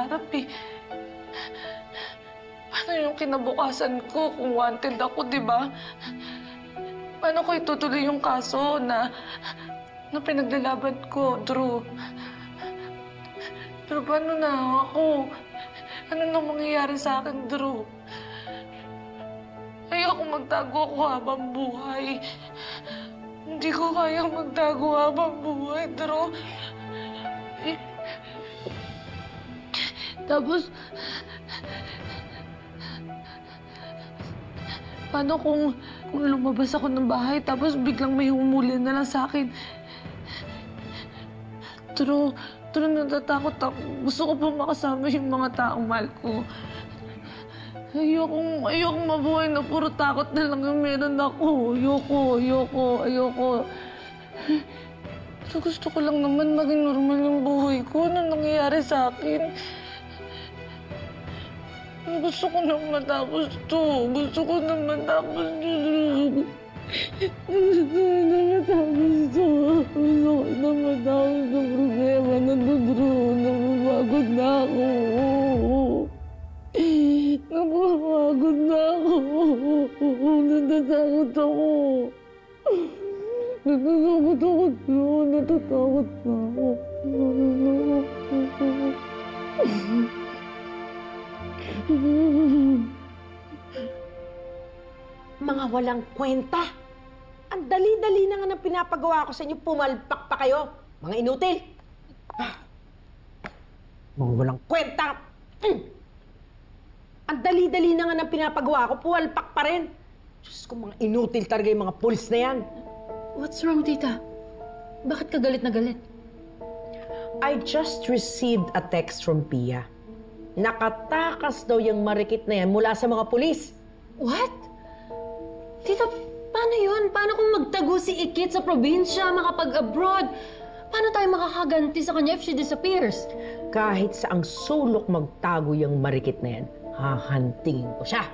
pangarap eh. Paano yung kinabukasan ko kung wanted ako, di ba? Paano ko itutuloy yung kaso na pinaglalaban ko, Drew? Pero paano na ako? Ano nang mangyayari sa akin, Drew? Ayoko magtago ako habang buhay. Hindi ko kayang magtago habang buhay, Drew. Tapos, paano kung lumabas ako ng bahay tapos biglang may humuli na lang sa akin? Pero natatakot ako. Gusto ko pa makasama yung mga taong mahal ko. Ayokong mabuhay na puro takot na lang yung meron ako. Ayoko. Pero gusto ko lang naman maging normal yung buhay ko. Ano nangyayari sa akin? Gusto ko na matapos to. Gusto ko na matapos to. Gusto ko na matapos to problema na to, Drew. Napapagod na ako. Napapagod na ako. Natatakot ako. Natatakot na ako. Mga walang kwenta. Ang dali-dali na nga ng pinapagawa ko sa inyo, pumalpak pa kayo. Mga inutil. Mga walang kwenta. Ang dali-dali na nga ng pinapagawa ko, pumalpak pa rin. Diyos ko, mga inutil talaga yung mga pulis na yan. What's wrong, tita? Bakit ka galit na galit? I just received a text from Pia. Nakatakas daw yung marikit na yan mula sa mga pulis. What? Tita, paano yun? Paano kung magtago si Ikit sa probinsya, makapag-abroad? Paano tayo makakaganti sa kanya if she disappears? Kahit sa ang sulok magtago yung marikit na yan, hahantingin ko siya.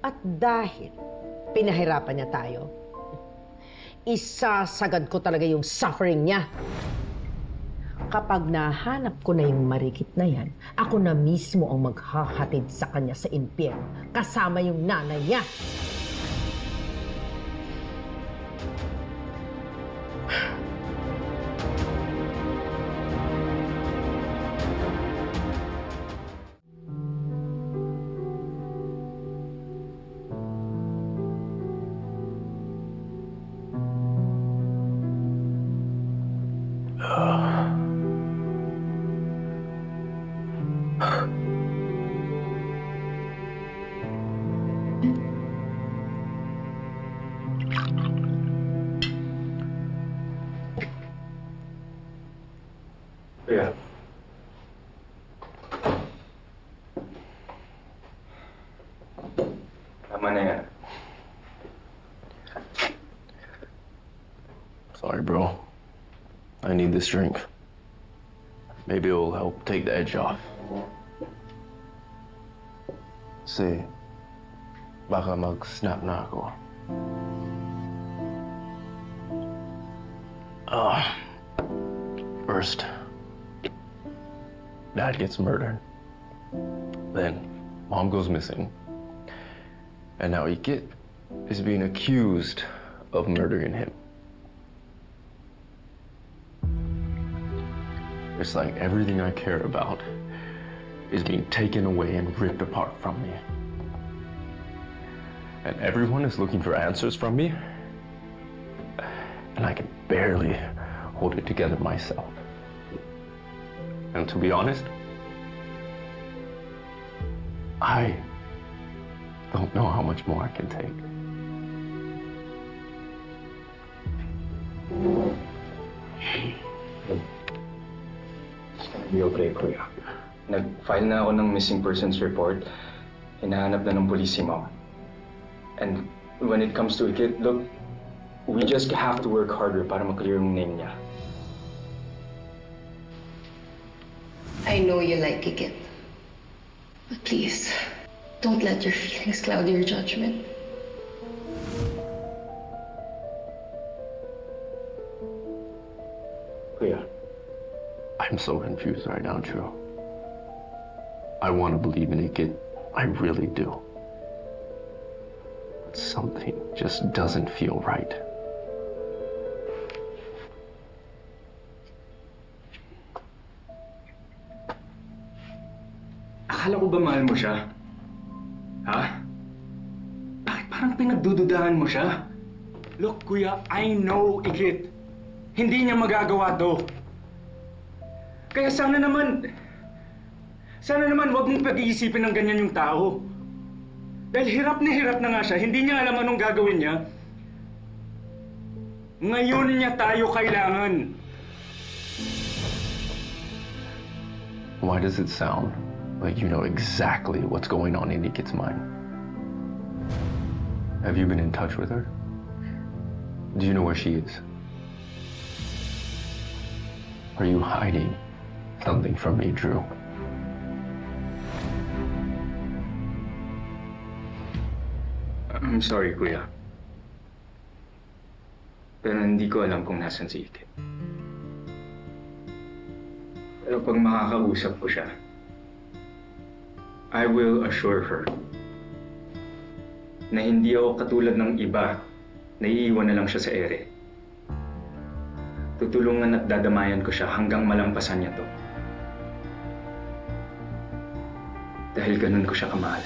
At dahil pinahirapan niya tayo, isasagad ko talaga yung suffering niya. Kapag nahanap ko na yung marikit na yan, ako na mismo ang maghahatid sa kanya sa impyerno, kasama yung nanay niya. Kuya. Tama na yan. Sorry, bro. I need this drink. Maybe it will help take the edge off. Kasi, baka mag-snap na ako. First, Dad gets murdered. Then, Mom goes missing. And now Ikit is being accused of murdering him. It's like everything I care about is being taken away and ripped apart from me. And everyone is looking for answers from me. And I can barely hold it together myself. And to be honest, I don't know how much more I can take. It's gonna be okay, Kuya. Nag-file na ako ng missing persons report. Hinahanap na ng police si Mom. And when it comes to Ikit, look, we just have to work harder para maklear yung name niya. I know you like Ikit. But please, don't let your feelings cloud your judgment. Kuya. I'm so confused right now, Drew. I want to believe in Ikit. I really do. But something just doesn't feel right. Akala ko ba mahal mo siya? Ha? Bakit parang pinagdududahan mo siya? Look, kuya, I know, Ikit. Hindi niya magagawa to. Kaya sana naman wag mong pag-iisipin ng ganyan yung tao. Dahil hirap na nga siya, hindi niya alam anong gagawin niya. Ngayon niya tayo kailangan. Why does it sound like you know exactly what's going on in Ikit's mind? Have you been in touch with her? Do you know where she is? Are you hiding something from me, Drew? I'm sorry, kuya. Pero hindi ko alam kung nasan si Ikit. Pero pag makakausap ko siya, I will assure her na hindi ako katulad ng iba na iiwan na lang siya sa ere. Tutulungan at dadamayan ko siya hanggang malampasan niya to. Dahil ganun ko siya kamahal.